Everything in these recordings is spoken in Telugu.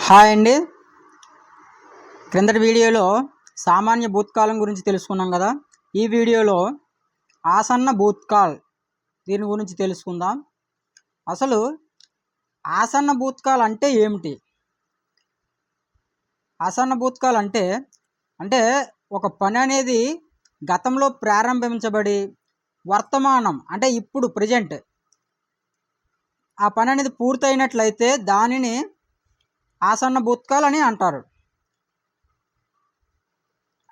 హాయ్ అండి. క్రిందటి వీడియోలో సామాన్య భూతకాలం గురించి తెలుసుకున్నాం కదా. ఈ వీడియోలో ఆసన్న భూతకాల్ దీని గురించి తెలుసుకుందాం. అసలు ఆసన్న భూతకాల్ అంటే ఏమిటి? ఆసన్న భూతకాల్ అంటే అంటే ఒక పని అనేది గతంలో ప్రారంభించబడి వర్తమానం అంటే ఇప్పుడు ప్రజెంట్ ఆ పని అనేది పూర్తయినట్లయితే దానిని ఆసన్న భూతకాల్ అని అంటారు.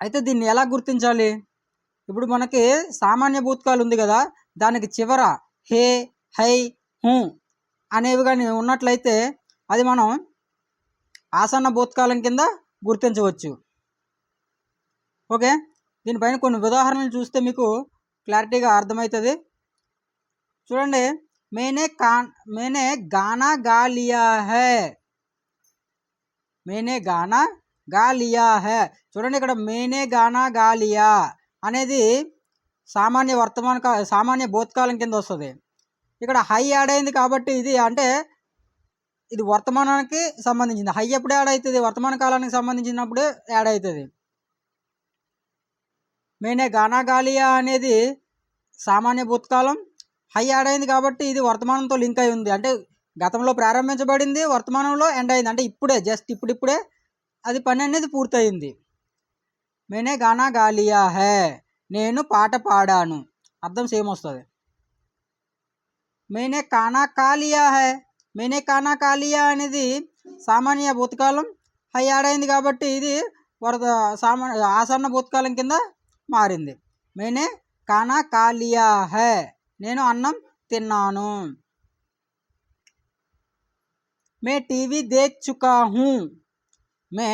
అయితే దీన్ని ఎలా గుర్తించాలి? ఇప్పుడు మనకి సామాన్య భూతకాలు ఉంది కదా, దానికి చివర హే, హై, హూ అనేవి కానీ ఉన్నట్లయితే అది మనం ఆసన్న భూతకాలం కింద గుర్తించవచ్చు. ఓకే, దీనిపైన కొన్ని ఉదాహరణలు చూస్తే మీకు క్లారిటీగా అర్థమవుతుంది. చూడండి, मैंने गाना गा लिया है, मैंने गाना గా లియా హే. చూడండి, ఇక్కడ మేనే గానా గా లియా అనేది సామాన్య భూతకాలం కింద వస్తుంది. ఇక్కడ హై యాడ్ అయింది కాబట్టి ఇది వర్తమానానికి సంబంధించింది. హై ఎప్పుడు యాడ్ అవుతుంది? వర్తమాన కాలానికి సంబంధించినప్పుడు యాడ్ అవుతుంది. మేనే గానా గా లియా అనేది సామాన్య భూతకాలం. హై యాడ్ అయింది కాబట్టి ఇది వర్తమానంతో లింక్ అయి ఉంది. అంటే గతంలో ప్రారంభించబడింది, వర్తమానంలో ఎండ్ అయింది. అంటే ఇప్పుడే జస్ట్ ఇప్పుడిప్పుడే అది పని అనేది పూర్తయింది. మేనే గానా గా లియా హే, నేను పాట పాడాను, అర్థం సేమ్ వస్తుంది. మేనే కానా కా లియా హే, మేనే కానా కా లియా అనేది సామాన్య భూతకాలం. హై యాడ్ అయింది కాబట్టి ఇది ఆసన్న భూతకాలం కింద మారింది. మేనే కానా కా లియా హే, నేను అన్నం తిన్నాను. మే టీవీ దేఖ్ చుకా హూ, మే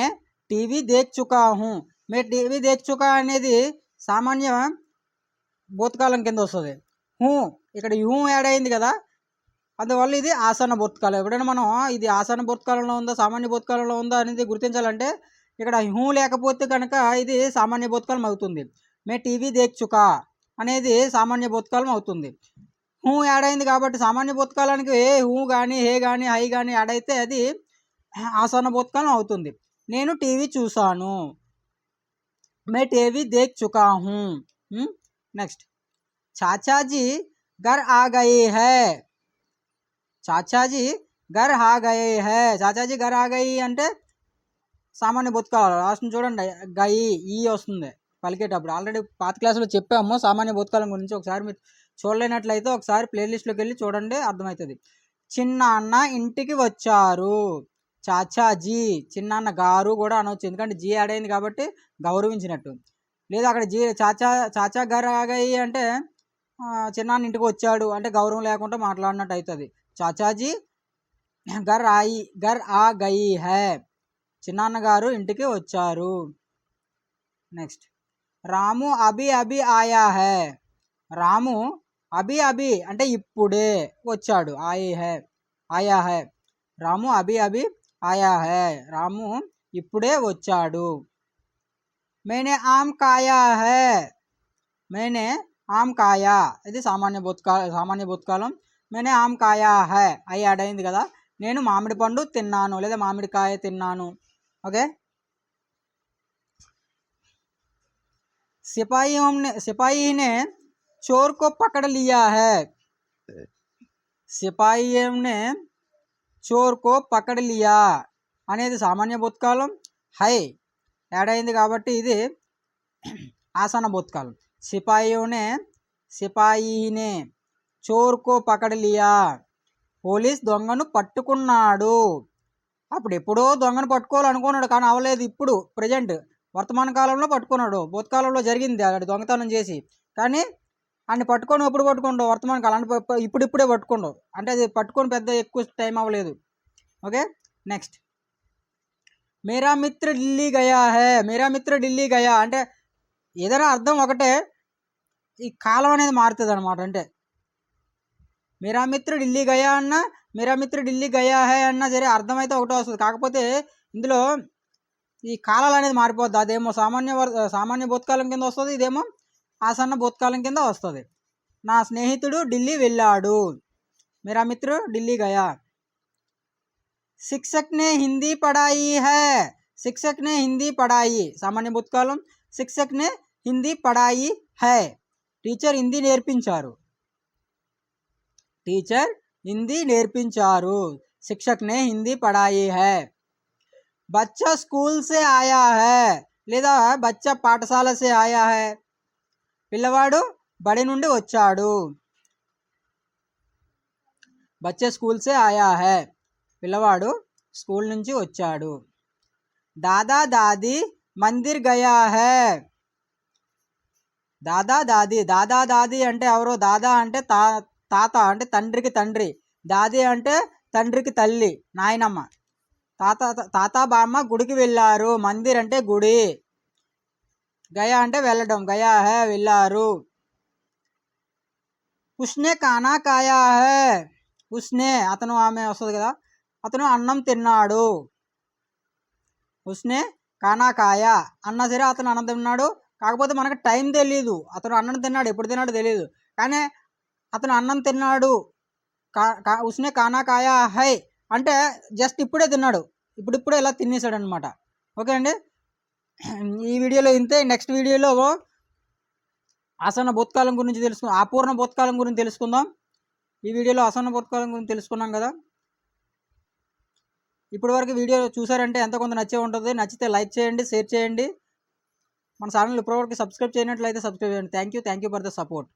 టీవీ దేఖ్ చుకా హూ, మే టీవీ దేఖ్ చుకా అనేది సామాన్య భూతకాలం కింద వస్తుంది. హూ, ఇక్కడ హూ యాడ్ అయింది కదా, అందువల్ల ఇది ఆసన్న భూతకాలం. ఎప్పుడైనా మనం ఇది ఆసన్న భూతకాలంలో ఉందా సామాన్య భూతకాలంలో ఉందా అనేది గుర్తించాలంటే ఇక్కడ హూ లేకపోతే కనుక ఇది సామాన్య భూతకాలం అవుతుంది. మే టీవీ దేఖ్ చుకా అనేది సామాన్య భూతకాలం అవుతుంది. హూ యాడ్ అయింది కాబట్టి సామాన్య భూతకాలానికి హూ కానీ హే కానీ హై కానీ యాడ్ అయితే అది ఆసన్న భూతకాలం అవుతుంది. నేను టీవీ చూసాను, మే టీవీ దేఖ్ చుకా హూ. నెక్స్ట్, చాచాజీ घर आ गए है, చాచాజీ घर आ गए है. చాచాజీ घर आ गई అంటే సామాన్య భూతకాలం. లాస్ట్ చూడండి, గయి ఈ వస్తుంది పలికేటప్పుడు. ఆల్రెడీ పాత క్లాసులో చెప్పాము సామాన్య భూతకాలం గురించి. ఒకసారి మీరు చూడలేనట్లయితే ఒకసారి ప్లేలిస్ట్లోకి వెళ్ళి చూడండి, అర్థమవుతుంది. చిన్నాన్న ఇంటికి వచ్చారు, చాచాజీ, చిన్నాన్న గారు కూడా అనవచ్చు, ఎందుకంటే జీ యాడ్ అయింది కాబట్టి గౌరవించినట్టు. లేదా అక్కడ చాచా గారు ఆగాయి అంటే చిన్నాన్న ఇంటికి వచ్చాడు అంటే గౌరవం లేకుండా మాట్లాడినట్టు అవుతుంది. చాచాజీ గర్ ఆ గయి హై, చిన్నాన్న గారు ఇంటికి వచ్చారు. నెక్స్ట్, రాము అభి అభి ఆయా హై, రాము అభి అభి అంటే ఇప్పుడే వచ్చాడు, ఆయా హై, రాము అభి అభి ఆయా హై, రాము ఇప్పుడే వచ్చాడు. मैंने आम खाया है, मैंने आम खाया ఇది సామాన్య భూతకాలం. मैंने आम खाया है అయి యాడ్ అయింది కదా, నేను మామిడి పండు తిన్నాను లేదా మామిడికాయ తిన్నాను. ఓకే, सिपाही ने चोर को पकड़ लिया है, सिपाही ने चोर को पकड़ लिया అనేది సామాన్య భూతకాలం. హై యాడ్ అయింది కాబట్టి ఇది ఆసన్న భూతకాలం. సిపాయినే చోర్కో పకడ్ లియా, పోలీస్ దొంగను పట్టుకున్నాడు. అప్పుడు ఎప్పుడో దొంగను పట్టుకోవాలనుకున్నాడు కానీ అవలేదు, ఇప్పుడు ప్రజెంట్ వర్తమాన కాలంలో పట్టుకున్నాడు. భూతకాలంలో జరిగింది అక్కడ దొంగతనం చేసి, కానీ అన్ని పట్టుకొని ఎప్పుడు పట్టుకోండు వర్తమాన కాలం, ఇప్పుడిప్పుడే పట్టుకోండు అంటే అది పట్టుకొని పెద్ద ఎక్కువ టైం అవ్వలేదు. ఓకే, నెక్స్ట్, మేరా మిత్ర ఢిల్లీ గయా హే, మేరా మిత్ర ఢిల్లీ గయా అంటే ఏదైనా అర్థం ఒకటే, ఈ కాలం అనేది మారుతుంది అనమాట. అంటే మేరా మిత్ర ఢిల్లీ గయా అన్న మేరా మిత్ర ఢిల్లీ గయా హే అన్న సరే అర్థం అయితే ఒకటే వస్తుంది. కాకపోతే ఇందులో ఈ కాలాలు అనేది మారిపోద్ది. అదేమో సామాన్య భూతకాలం కింద వస్తుంది, ఇదేమో ఆసన్న భూతకాలం కింద వస్తుంది. నా స్నేహితుడు ఢిల్లీ వెళ్ళాడు, మేరా మిత్ర ఢిల్లీ గయా. शिक्षक ने हिंदी पढ़ाई है, शिक्षक ने हिंदी पढ़ाई सामान्य भूतकाలం, शिक्षक ने हिंदी पढ़ाई है టీచర్ హిందీ నేర్పించారు, టీచర్ హిందీ నేర్పించారు, शिक्षक ने हिंदी पढ़ाई है। बच्चा स्कूल से आया है లేదా బచ్చా పాఠశాల से आया है, పిల్లవాడు బడి నుండి వచ్చాడు, बच्चे स्कूल से आया है, పిల్లవాడు స్కూల్ నుంచి వచ్చాడు। दादा दादी मंदिर गया है, దాదా దాది, దాదా దాది అంటే ఎవరు? దాదా అంటే తాత అంటే తండ్రికి తండ్రి, దాది అంటే తండ్రికి తల్లి నాయనమ్మ। తాత బామ్మ గుడికి వెళ్ళారు, మందిర్ అంటే గుడి, గయా అంటే వెళ్ళడం, గయా హే వెళ్ళారు। ఉస్నే ఖానా ఖాయా హే, ఉస్నే అతను ఆమె వస్తుంది కదా, అతను అన్నం తిన్నాడు, ఉస్నే ఖానా ఖాయా అన్నా సరే అతను అన్నం తిన్నాడు, కాకపోతే మనకు టైం తెలియదు, అతను అన్నం తిన్నాడు ఎప్పుడు తిన్నాడో తెలియదు, కానీ అతను అన్నం తిన్నాడు, ఉస్నే ఖానా ఖాయా హై అంటే జస్ట్ ఇప్పుడే తిన్నాడు, ఇప్పుడిప్పుడే ఇలా తినేసాడు అనమాట। ఓకే అండి, ఈ వీడియోలో ఇంతే। నెక్స్ట్ వీడియోలో ఆసన్న భూతకాలం గురించి అపూర్ణ భూతకాలం గురించి తెలుసుకుందాం। ఈ వీడియోలో ఆసన్న భూతకాలం గురించి తెలుసుకున్నాం కదా। ఇప్పటి వరకు వీడియో చూసారంటే ఎంతో కొంత నచ్చే ఉంటుంది, నచ్చితే లైక్ చేయండి, షేర్ చేయండి, మన ఛానల్ ఇప్పటివరకు సబ్స్క్రైబ్ చేయనట్లయితే సబ్స్క్రైబ్ చేయండి। Thank you for the support.